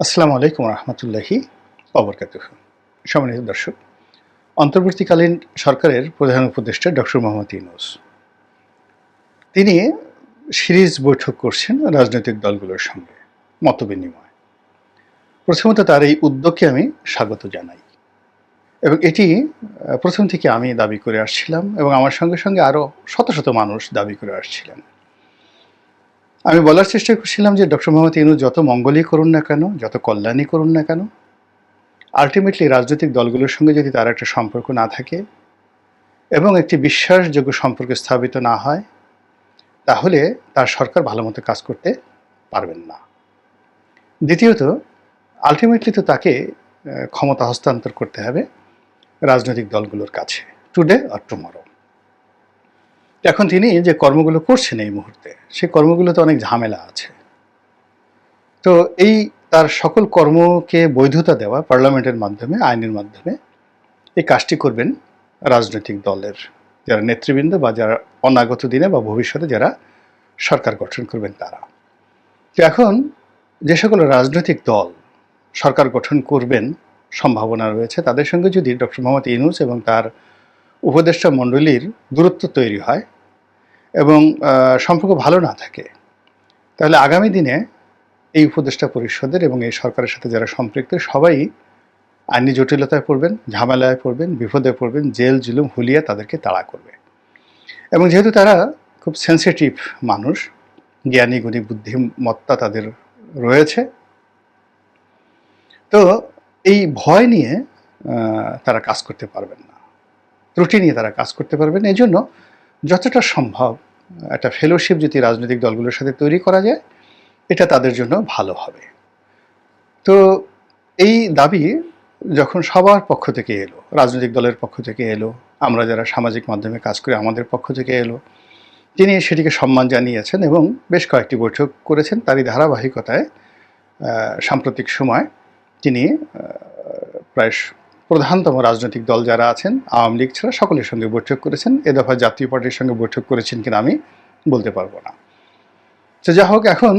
আসসালামু আলাইকুম রহমতুল্লাহি ওবরকাতুহ। সম্মানিত দর্শক, অন্তর্বর্তীকালীন সরকারের প্রধান উপদেষ্টা ডক্টর মোহাম্মদ ইউনূস তিনি সিরিজ বৈঠক করছেন রাজনৈতিক দলগুলোর সঙ্গে মতবিনিময়। প্রথমত তার এই উদ্যোগকে আমি স্বাগত জানাই এবং এটি প্রথম থেকে আমি দাবি করে আসছিলাম এবং আমার সঙ্গে সঙ্গে আরও শত শত মানুষ দাবি করে আসছিলেন। আমি বলার চেষ্টা করছিলাম যে ডক্টর মোহাম্মদ ইউনূস যত মঙ্গলই করুন না কেন, যত কল্যাণই করুন না কেন, আলটিমেটলি রাজনৈতিক দলগুলোর সঙ্গে যদি তার একটা সম্পর্ক না থাকে এবং একটি বিশ্বাসযোগ্য সম্পর্ক স্থাপিত না হয়, তাহলে তার সরকার ভালো মতো কাজ করতে পারবেন না। দ্বিতীয়ত, আলটিমেটলি তো তাকে ক্ষমতা হস্তান্তর করতে হবে রাজনৈতিক দলগুলোর কাছে, টুডে অর টুমরো। এখন তিনি যে কর্মগুলো করছেন এই মুহূর্তে, সেই কর্মগুলোতে অনেক ঝামেলা আছে। তো এই তার সকল কর্মকে বৈধতা দেওয়া পার্লামেন্টের মাধ্যমে, আইনের মাধ্যমে এই কাজটি করবেন রাজনৈতিক দলের যারা নেতৃবৃন্দ বা যারা অনাগত দিনে বা ভবিষ্যতে যারা সরকার গঠন করবেন তারা। তো এখন যে সকল রাজনৈতিক দল সরকার গঠন করবেন সম্ভাবনা রয়েছে, তাদের সঙ্গে যদি ডক্টর মোহাম্মদ ইউনূস এবং তার উপদেষ্টা মণ্ডলীর দূরত্ব তৈরি হয় এবং সম্পর্ক ভালো না থাকে, তাহলে আগামী দিনে এই উপদেষ্টা পরিষদের এবং এই সরকারের সাথে যারা সম্পৃক্ত সবাই আইনি জটিলতায় পড়বেন, ঝামেলায় পড়বেন, বিপদে পড়বেন, জেল জুলুম হুলিয়ে তাদেরকে তাড়া করবে। এবং যেহেতু তারা খুব সেন্সিটিভ মানুষ, জ্ঞানী গুণী বুদ্ধিমত্তা তাদের রয়েছে, তো এই ভয় নিয়ে তারা কাজ করতে পারবেন না, ত্রুটি নিয়ে তারা কাজ করতে পারবেন। এই জন্য যতটা সম্ভব একটা ফেলোশিপ যদি রাজনৈতিক দলগুলোর সাথে তৈরি করা যায়, এটা তাদের জন্য ভালো হবে। তো এই দাবি যখন সবার পক্ষ থেকে এলো, রাজনৈতিক দলের পক্ষ থেকে এলো, আমরা যারা সামাজিক মাধ্যমে কাজ করি আমাদের পক্ষ থেকে এলো, তিনি সেটিকে সম্মান জানিয়েছেন এবং বেশ কয়েকটি বৈঠক করেছেন। তারই ধারাবাহিকতায় সাম্প্রতিক সময় তিনি প্রায় প্রধানতম রাজনৈতিক দল যারা আছেন, আওয়ামী লীগ ছাড়া সকলের সঙ্গে বৈঠক করেছেন। এ দফা জাতীয় পার্টির সঙ্গে বৈঠক করেছেন কিনা আমি বলতে পারবো না। তো যা হোক, এখন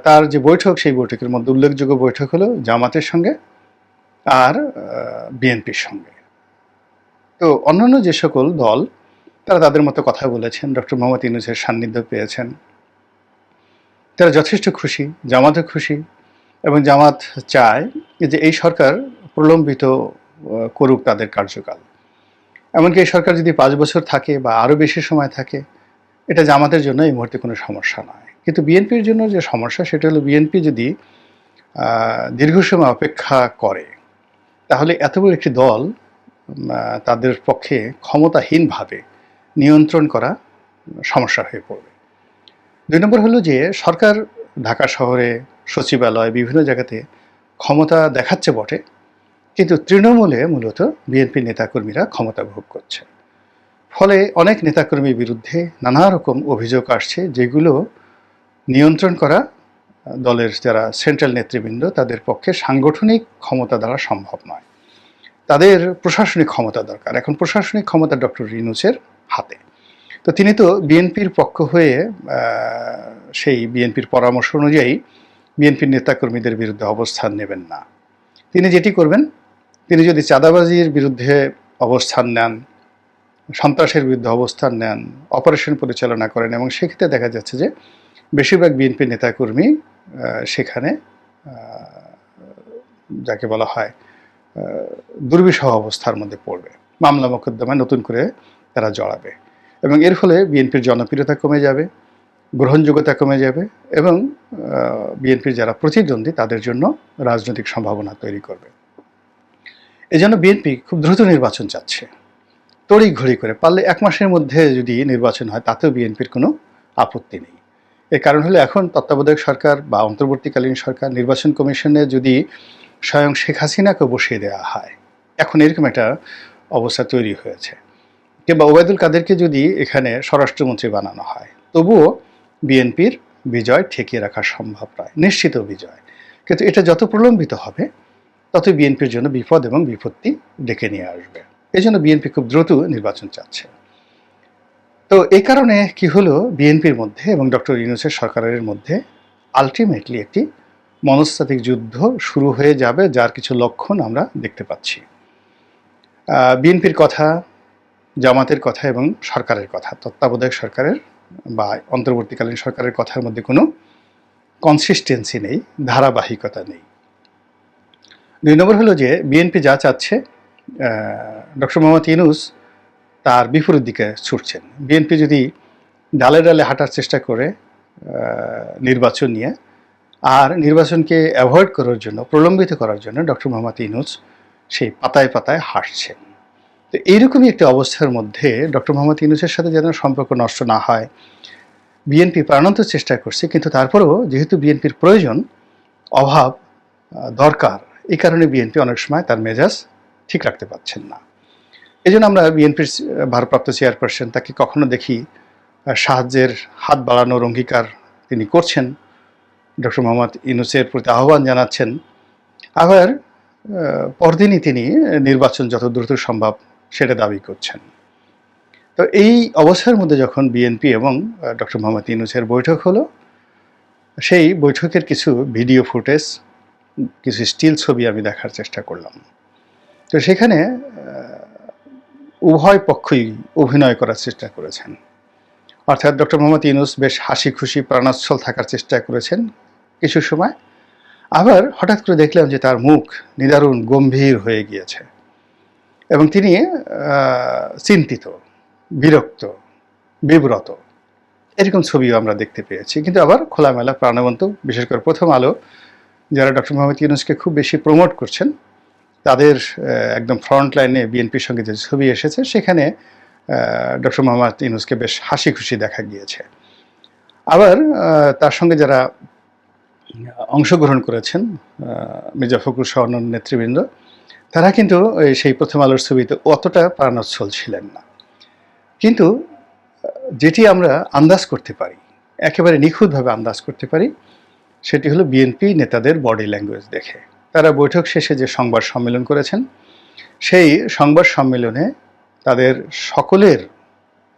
তার যে বৈঠক, সেই বৈঠকের মধ্যে উল্লেখযোগ্য বৈঠক হলো জামাতের সঙ্গে আর বিএনপির সঙ্গে। তো অন্যান্য যে সকল দল তারা তাদের মতো কথা বলেছেন, ডক্টর মোহাম্মদ ইউনূসের সান্নিধ্য পেয়েছেন, তারা যথেষ্ট খুশি, জামাতও খুশি এবং জামাত চায় যে এই সরকার প্রলম্বিত করুক তাদের কার্যকাল। এমনকি এই সরকার যদি 5 বছর থাকে বা আরও বেশি সময় থাকে, এটা জামাতের জন্য এই মুহূর্তে কোনো সমস্যা নয়। কিন্তু বিএনপির জন্য যে সমস্যা, সেটা হলো বিএনপি যদি দীর্ঘ সময় অপেক্ষা করে, তাহলে এত বড় একটি দল তাদের পক্ষে ক্ষমতাহীনভাবে নিয়ন্ত্রণ করা সমস্যা হয়ে পড়বে। 2 নম্বর হলো যে সরকার ঢাকা শহরে সচিবালয় বিভিন্ন জায়গাতে ক্ষমতা দেখাচ্ছে বটে, কিন্তু তৃণমূলে মূলত বিএনপি নেতাকর্মীরা ক্ষমতা ভোগ করছে। ফলে অনেক নেতাকর্মীর বিরুদ্ধে নানা রকম অভিযোগ আসছে, যেগুলো নিয়ন্ত্রণ করা দলের যারা সেন্ট্রাল নেতৃবৃন্দ তাদের পক্ষে সাংগঠনিক ক্ষমতা দ্বারা সম্ভব নয়। তাদের প্রশাসনিক ক্ষমতা দরকার। এখন প্রশাসনিক ক্ষমতা ডক্টর ইউনূসের হাতে। তো তিনি তো বিএনপির পক্ষ হয়ে সেই বিএনপির পরামর্শ অনুযায়ী বিএনপির নেতাকর্মীদের বিরুদ্ধে অবস্থান নেবেন না। তিনি যেটি করবেন, তিনি যদি চাঁদাবাজির বিরুদ্ধে অবস্থান নেন, সন্ত্রাসের বিরুদ্ধে অবস্থান নেন, অপারেশন পরিচালনা করেন, এবং সেক্ষেত্রে দেখা যাচ্ছে যে বেশিরভাগ বিএনপির নেতাকর্মী সেখানে যাকে বলা হয় দুর্বিষহ অবস্থার মধ্যে পড়বে, মামলা মোকদ্দমায় নতুন করে তারা জড়াবে এবং এর ফলে বিএনপির জনপ্রিয়তা কমে যাবে, গ্রহণযোগ্যতা কমে যাবে এবং বিএনপির যারা প্রতিদ্বন্দ্বী তাদের জন্য রাজনৈতিক সম্ভাবনা তৈরি করবে। এজন্য বিএনপি খুব দ্রুত নির্বাচন চাচ্ছে, তড়িঘড়ি করে, পারলে 1 মাসের মধ্যে যদি নির্বাচন হয় তাতেও বিএনপির কোনো আপত্তি নেই। এর কারণ হলো এখন তত্ত্বাবধায়ক সরকার বা অন্তর্বর্তীকালীন সরকার নির্বাচন কমিশনে যদি স্বয়ং শেখ হাসিনাকে বসিয়ে দেওয়া হয়, এখন এরকম একটা অবস্থা তৈরি হয়েছে, কিংবা ওবায়দুল কাদেরকে যদি এখানে স্বরাষ্ট্রমন্ত্রী বানানো হয়, তবুও বিএনপির বিজয় ঠেকিয়ে রাখা সম্ভব নয়, নিশ্চিত বিজয়। কিন্তু এটা যত প্রলম্বিত হবে তত বিএনপির জন্য বিপদ এবং বিপত্তি ডেকে নিয়ে আসবে। এই জন্য বিএনপি খুব দ্রুত নির্বাচন চাচ্ছে। তো এই কারণে কি হলো, বিএনপির মধ্যে এবং ডক্টর ইউনূসের সরকারের মধ্যে আলটিমেটলি একটি মনস্তাত্ত্বিক যুদ্ধ শুরু হয়ে যাবে, যার কিছু লক্ষণ আমরা দেখতে পাচ্ছি। বিএনপির কথা, জামাতের কথা এবং সরকারের কথা, তত্ত্বাবধায়ক সরকারের বা অন্তর্বর্তীকালীন সরকারের কথার মধ্যে কোনো কনসিস্টেন্সি নেই, ধারাবাহিকতা নেই। 2 নম্বর হলো যে বিএনপি যা চাচ্ছে, ডক্টর মোহাম্মদ ইউনূস তার বিপরীত দিকে ছুটছেন। বিএনপি যদি ডালে ডালে হাঁটার চেষ্টা করে নির্বাচন নিয়ে, আর নির্বাচনকে অ্যাভয়েড করার জন্য, প্রলম্বিত করার জন্য ডক্টর মোহাম্মদ ইউনূস সেই পাতায় পাতায় হাঁটছেন। তো এইরকমই একটি অবস্থার মধ্যে ডক্টর মোহাম্মদ ইউনূসের সাথে যেন সম্পর্ক নষ্ট না হয়, বিএনপি প্রাণান্তর চেষ্টা করছে, কিন্তু তারপরেও যেহেতু বিএনপির প্রয়োজন, অভাব, দরকার, এই কারণে বিএনপি অনেক সময় তার মেজাজ ঠিক রাখতে পারছেন না। এই জন্য আমরা বিএনপির ভারপ্রাপ্ত চেয়ারপারসন তাকে কখনো দেখি সাহায্যের হাত বাড়ানোর অঙ্গীকার তিনি করছেন, ডক্টর মোহাম্মদ ইউনূসের প্রতি আহ্বান জানাচ্ছেন, আবার পরদিনই তিনি নির্বাচন যত দ্রুত সম্ভব সেটা দাবি করছেন। তো এই অবস্থার মধ্যে যখন বিএনপি এবং ডক্টর মোহাম্মদ ইউনূসের বৈঠক হলো, সেই বৈঠকের কিছু ভিডিও ফুটেজ, কিছু স্টিল ছবি আমি দেখার চেষ্টা করলাম। তো সেখানে উভয় পক্ষই অভিনয় করার চেষ্টা করেছেন। অর্থাৎ ডক্টর মোহাম্মদ ইউনূস বেশ হাসি খুশি প্রাণোচ্ছল থাকার চেষ্টা করেছেন কিছু সময়, আবার হঠাৎ করে দেখলাম যে তার মুখ নিদারুণ গম্ভীর হয়ে গিয়েছে এবং তিনি চিন্তিত, বিরক্ত, বিব্রত, এরকম ছবিও আমরা দেখতে পেয়েছি। কিন্তু আবার খোলামেলা, প্রাণবন্ত, বিশেষ করে প্রথম আলো যারা ডক্টর মোহাম্মদ ইউনূসকে খুব বেশি প্রমোট করছেন, তাদের একদম ফ্রন্ট লাইনে বিএনপির সঙ্গে যে ছবি এসেছে, সেখানে ডক্টর মোহাম্মদ ইউনূসকে বেশ হাসি খুশি দেখা গিয়েছে। আবার তার সঙ্গে যারা অংশগ্রহণ করেছেন, মির্জা ফখরুল সহ অন্যান্য নেতৃবৃন্দ, তারা কিন্তু সেই প্রথম আলোর ছবিতে অতটা প্রাণোচ্ছল ছিলেন না। কিন্তু যেটি আমরা আন্দাজ করতে পারি, একেবারে নিখুঁতভাবে আন্দাজ করতে পারি, সেটি হলো বিএনপি নেতাদের বডি ল্যাঙ্গুয়েজ দেখে। তারা বৈঠক শেষে যে সংবাদ সম্মেলন করেছেন, সেই সংবাদ সম্মেলনে তাদের সকলের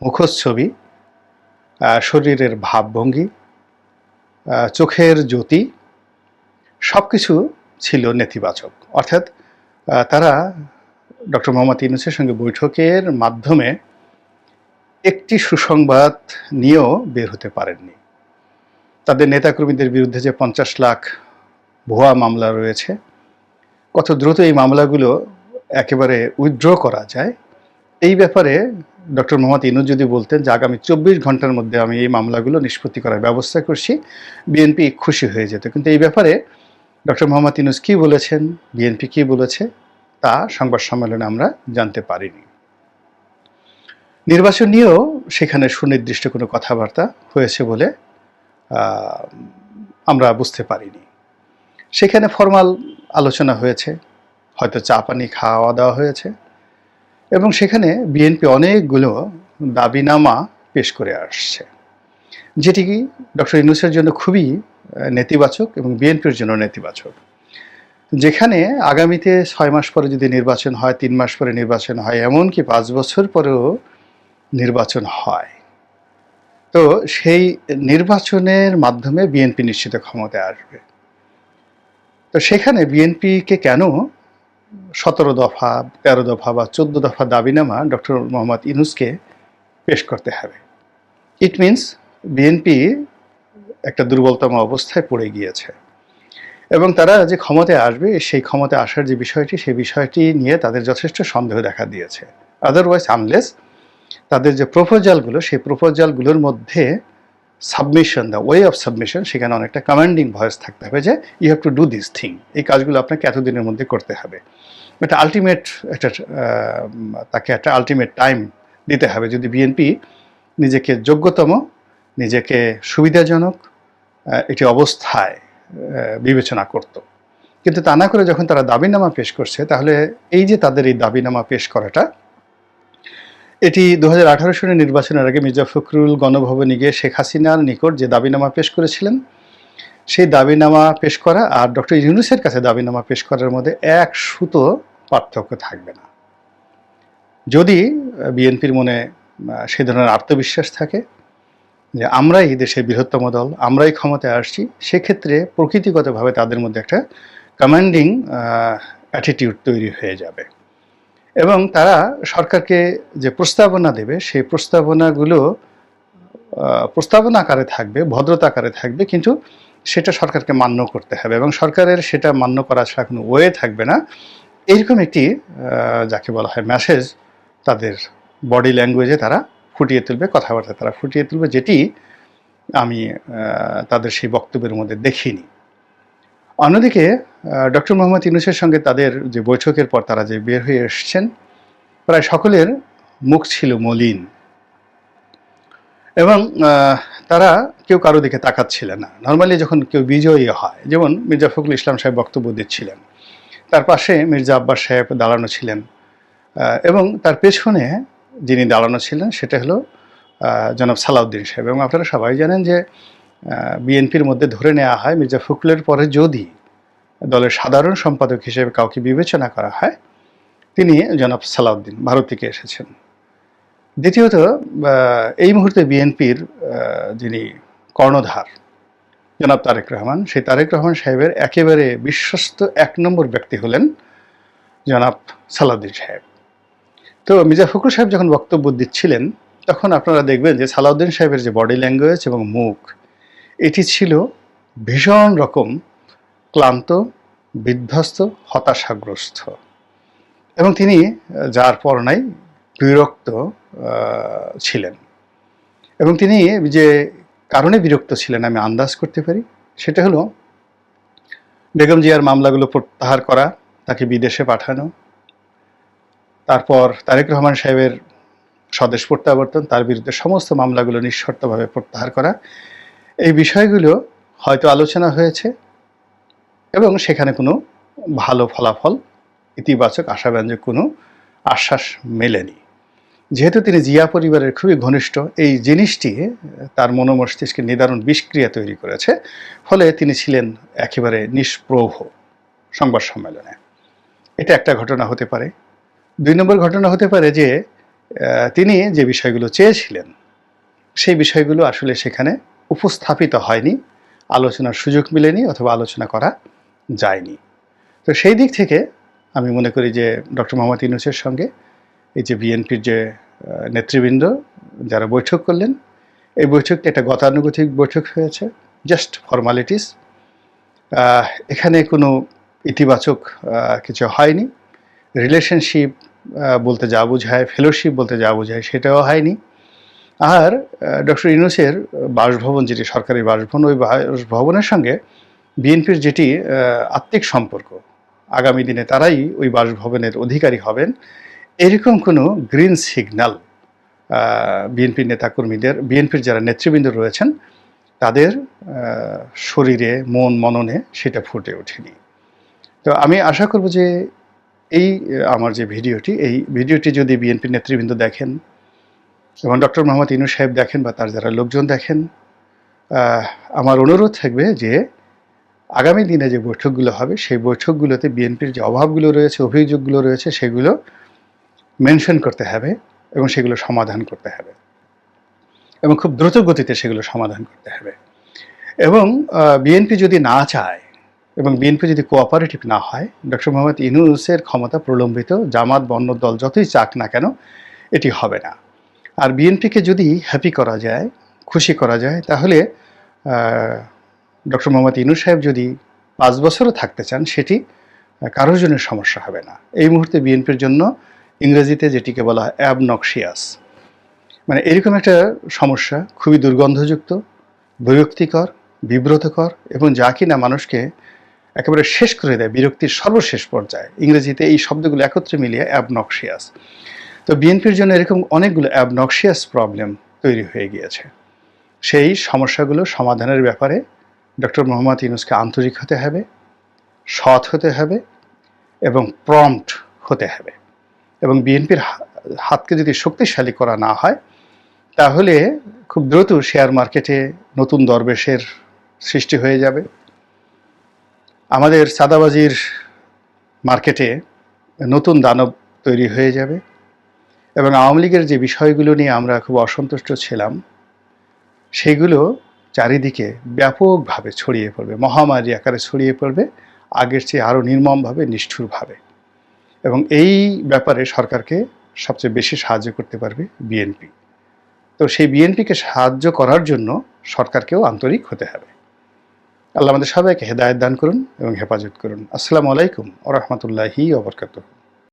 মুখচ্ছবি, শরীরের ভাবভঙ্গি, চোখের জ্যোতি, সব কিছু ছিল নেতিবাচক। অর্থাৎ তারা ডক্টর মোহাম্মদ ইউনূসের সঙ্গে বৈঠকের মাধ্যমে একটি সুসংবাদ নিয়েও বের হতে পারেননি। তাদের নেতাকর্মীদের বিরুদ্ধে যে 50 লাখ ভুয়া মামলা রয়েছে, কত দ্রুত এই মামলাগুলো একেবারে উইথড্র করা যায়, এই ব্যাপারে ডক্টর মোহাম্মদ ইউনূস যদি বলতেন যে আগামী 24 ঘন্টার মধ্যে আমি এই মামলাগুলো নিষ্পত্তি করার ব্যবস্থা করছি, বিএনপি খুশি হয়ে যেত। কিন্তু এই ব্যাপারে ডক্টর মোহাম্মদ ইউনূস কী বলেছেন, বিএনপি কী বলেছে, তা সংবাদ সম্মেলনে আমরা জানতে পারিনি। নির্বাচন নিয়েও সেখানে সুনির্দিষ্ট কোনো কথাবার্তা হয়েছে বলে আমরা বুঝতে পারিনি। সেখানে ফরমাল আলোচনা হয়েছে, হয়তো চা পানি খাওয়া দাওয়া হয়েছে, এবং সেখানে বিএনপি অনেকগুলো দাবিনামা পেশ করে আসছে, যেটি ডক্টর ইউনূসের জন্য খুবই নেতিবাচক এবং বিএনপির জন্য নেতিবাচক। যেখানে আগামীতে 6 মাস পরে যদি নির্বাচন হয়, 3 মাস পরে নির্বাচন হয়, এমনকি 5 বছর পরেও নির্বাচন হয়, তো সেই নির্বাচনের মাধ্যমে বিএনপি নিশ্চিত ক্ষমতায় আসবে। তো সেখানে বিএনপিকে কেন 17 দফা, 13 দফা বা 14 দফা দাবিনামা ডক্টর মোহাম্মদ ইউনূসকে পেশ করতে হবে? ইট মিনস বিএনপি একটা দুর্বলতম অবস্থায় পড়ে গিয়েছে এবং তারা যে ক্ষমতায় আসবে, সেই ক্ষমতায় আসার যে বিষয়টি, সেই বিষয়টি নিয়ে তাদের যথেষ্ট সন্দেহ দেখা দিয়েছে। আদারওয়াইজ, আনলেস তাদের যে প্রপোজালগুলো, সেই প্রপোজালগুলোর মধ্যে submission, the way of submission, সেখানে অনেকটা কমান্ডিং ভয়েস থাকতে হবে যে you have to do this thing, এই কাজগুলো আপনাকে এতদিনের মধ্যে করতে হবে। এটা আলটিমেট তাকে একটা আলটিমেট টাইম দিতে হবে যদি বিএনপি নিজেকে যোগ্যতম, নিজেকে সুবিধাজনক একটি অবস্থায় বিবেচনা করত। কিন্তু তা না করে যখন তারা দাবিনামা পেশ করছে, তাহলে এই যে তাদের এই দাবিনামা পেশ করাটা, এটি 2018 সালের নির্বাচনের আগে মির্জা ফখরুল গণভবনে গিয়ে শেখ হাসিনার নিকট যে দাবিনামা পেশ করেছিলেন, সেই দাবিনামা পেশ করা আর ডক্টর ইউনূসের কাছে দাবিনামা পেশ করার মধ্যে এক সুতো পার্থক্য থাকবে না। যদি বিএনপির মনে সে ধরনের আত্মবিশ্বাস থাকে যে আমরাই দেশের বৃহত্তম দল, আমরাই ক্ষমতায় আসছি, সেক্ষেত্রে প্রকৃতিগতভাবে তাদের মধ্যে একটা কমান্ডিং অ্যাটিটিউড তৈরি হয়ে যাবে এবং তারা সরকারকে যে প্রস্তাবনা দেবে সেই প্রস্তাবনাগুলো প্রস্তাবনা আকারে থাকবে, ভদ্রতা আকারে থাকবে, কিন্তু সেটা সরকারকে মান্য করতে হবে এবং সরকারের সেটা মান্য করা ছাড়া কোনো ওয়ে থাকবে না। এইরকম একটি যাকে বলা হয় মেসেজ তাদের বডি ল্যাঙ্গুয়েজে তারা ফুটিয়ে তুলবে, কথাবার্তা তারা ফুটিয়ে তুলবে, যেটি আমি তাদের সেই বক্তব্যের মধ্যে দেখিনি। অন্যদিকে ডক্টর মোহাম্মদ ইউনূসের সঙ্গে তাদের যে বৈঠকের পর তারা যে বের হয়ে এসছেন, প্রায় সকলের মুখ ছিল মলিন এবং তারা কেউ কারো দিকে তাকাচ্ছিলেন না। নর্মালি যখন কেউ বিজয়ী হয়, যেমন মির্জা ফখরুল ইসলাম সাহেব বক্তব্য দিচ্ছিলেন, তার পাশে মির্জা আব্বাস সাহেব দাঁড়ানো ছিলেন এবং তার পেছনে যিনি দাঁড়ানো ছিলেন সেটা হলো জনাব সালাউদ্দিন সাহেব। এবং আপনারা সবাই জানেন যে বিএনপির মধ্যে ধরে নেওয়া হয় মির্জা ফখরুলের পরে যদি দলের সাধারণ সম্পাদক হিসেবে কাউকে বিবেচনা করা হয়, তিনি জনাব সালাউদ্দিন, ভারত থেকে এসেছেন। দ্বিতীয়ত, এই মুহূর্তে বিএনপির যিনি কর্ণধার জনাব তারেক রহমান, সেই তারেক রহমান সাহেবের একেবারে বিশ্বস্ত ১ নম্বর ব্যক্তি হলেন জনাব সালাউদ্দিন সাহেব। তো মির্জা ফখরুল সাহেব যখন বক্তব্য দিচ্ছিলেন, তখন আপনারা দেখবেন যে সালাউদ্দিন সাহেবের যে বডি ল্যাঙ্গুয়েজ এবং মুখ, এটি ছিল ভীষণ রকম ক্লান্ত, বিধ্বস্ত, হতাশাগ্রস্ত এবং তিনি যার পর নাই বিরক্ত ছিলেন। এবং তিনি যে কারণে বিরক্ত ছিলেন আমি আন্দাজ করতে পারি, সেটা হলো বেগম জিয়ার মামলাগুলো প্রত্যাহার করা, তাকে বিদেশে পাঠানো, তারপর তারেক রহমান সাহেবের স্বদেশ প্রত্যাবর্তন, তার বিরুদ্ধে সমস্ত মামলাগুলো নিঃশর্তভাবে প্রত্যাহার করা, এই বিষয়গুলো হয়তো আলোচনা হয়েছে এবং সেখানে কোনো ভালো ফলাফল, ইতিবাচক আশাব্যঞ্জক কোনো আশ্বাস মেলেনি। যেহেতু তিনি জিয়া পরিবারের খুবই ঘনিষ্ঠ, এই জিনিসটি তার মনোমস্তিষ্কে নিদারুণ বিষক্রিয়া তৈরি করেছে, ফলে তিনি ছিলেন একেবারে নিষ্প্রভ সংবাদ সম্মেলনে। এটা একটা ঘটনা হতে পারে। ২ নম্বর ঘটনা হতে পারে যে তিনি যে বিষয়গুলো চেয়েছিলেন সেই বিষয়গুলো আসলে সেখানে উপস্থাপিত হয়নি, আলোচনার সুযোগ মিলেনি অথবা আলোচনা করা যায়নি। তো সেই দিক থেকে আমি মনে করি যে ডক্টর মোহাম্মদ ইউনূসের সঙ্গে এই যে বিএনপির যে নেতৃবৃন্দ যারা বৈঠক করলেন, এই বৈঠকটি একটা গতানুগতিক বৈঠক হয়েছে, জাস্ট ফর্মালিটিস। এখানে কোনো ইতিবাচক কিছু হয়নি। রিলেশনশিপ বলতে যা বোঝায়, ফেলোশিপ বলতে যা বোঝায়, সেটাও হয়নি। আর ডক্টর ইউনূসের বাসভবন, যেটি সরকারি বাসভবন, ওই বাসভবনের সঙ্গে বিএনপির যেটি আত্মিক সম্পর্ক, আগামী দিনে তারাই ওই বাসভবনের অধিকারী হবেন, এরকম কোনো গ্রিন সিগন্যাল বিএনপির নেতাকর্মীদের, বিএনপির যারা নেতৃবৃন্দ রয়েছেন তাদের শরীরে, মন মননে সেটা ফুটে ওঠেনি। তো আমি আশা করব যে এই আমার যে ভিডিওটি, এই ভিডিওটি যদি বিএনপির নেতৃবৃন্দ দেখেন এবং ডক্টর মোহাম্মদ ইউনূস সাহেব দেখেন বা তার যারা লোকজন দেখেন, আমার অনুরোধ থাকবে যে আগামী দিনে যে বৈঠকগুলো হবে সেই বৈঠকগুলোতে বিএনপির যে অভাবগুলো রয়েছে, অভিযোগগুলো রয়েছে, সেগুলো মেনশন করতে হবে এবং সেগুলো সমাধান করতে হবে এবং খুব দ্রুত গতিতে সেগুলো সমাধান করতে হবে। এবং বিএনপি যদি না চায় এবং বিএনপি যদি কোঅপারেটিভ না হয়, ডক্টর মোহাম্মদ ইউনূসের ক্ষমতা প্রলম্বিত, জামাত বন্য দল যতই চাক না কেন এটি হবে না। আর বিএনপিকে যদি হ্যাপি করা যায়, খুশি করা যায়, তাহলে ডক্টর মোহাম্মদ ইউনূস সাহেব যদি 5 বছরও থাকতে চান, সেটি কারোর জন্য সমস্যা হবে না। এই মুহূর্তে বিএনপির জন্য ইংরেজিতে যেটিকে বলা হয় অ্যাবনক্সিয়াস, মানে এরকম একটা সমস্যা, খুবই দুর্গন্ধযুক্ত, বিরক্তিকর, বিব্রতকর এবং যা কিনা মানুষকে একেবারে শেষ করে দেয়, বিরক্তির সর্বশেষ পর্যায়ে। ইংরেজিতে এই শব্দগুলো একত্রে মিলিয়ে অ্যাবনক্সিয়াস। তো বিএনপির জন্য এরকম অনেকগুলো অ্যাবনক্সিয়াস প্রবলেম তৈরি হয়ে গিয়েছে। সেই সমস্যাগুলো সমাধানের ব্যাপারে ডক্টর মোহাম্মদ ইউনূসকে আন্তরিক হতে হবে, সৎ হতে হবে এবং প্রম্পট হতে হবে। এবং বিএনপির হাতকে যদি শক্তিশালী করা না হয়, তাহলে খুব দ্রুত শেয়ার মার্কেটে নতুন দরবেশের সৃষ্টি হয়ে যাবে, আমাদের চাঁদাবাজির মার্কেটে নতুন দানব তৈরি হয়ে যাবে এবং আওয়ামী লীগের যে বিষয়গুলো নিয়ে আমরা খুব অসন্তুষ্ট ছিলাম, সেগুলো চারিদিকে ব্যাপকভাবে ছড়িয়ে পড়বে, মহামারী আকারে ছড়িয়ে পড়বে, আগের চেয়ে আরও নির্মমভাবে, নিষ্ঠুরভাবে। এবং এই ব্যাপারে সরকারকে সবচেয়ে বেশি সাহায্য করতে পারবে বিএনপি। তো সেই বিএনপিকে সাহায্য করার জন্য সরকারকেও আন্তরিক হতে হবে। আল্লাহ আমাদের সবাইকে হেদায়েত দান করুন এবং হেফাজত করুন। আসসালামু আলাইকুম ওয়া রাহমাতুল্লাহি ওয়া বারাকাতুহু।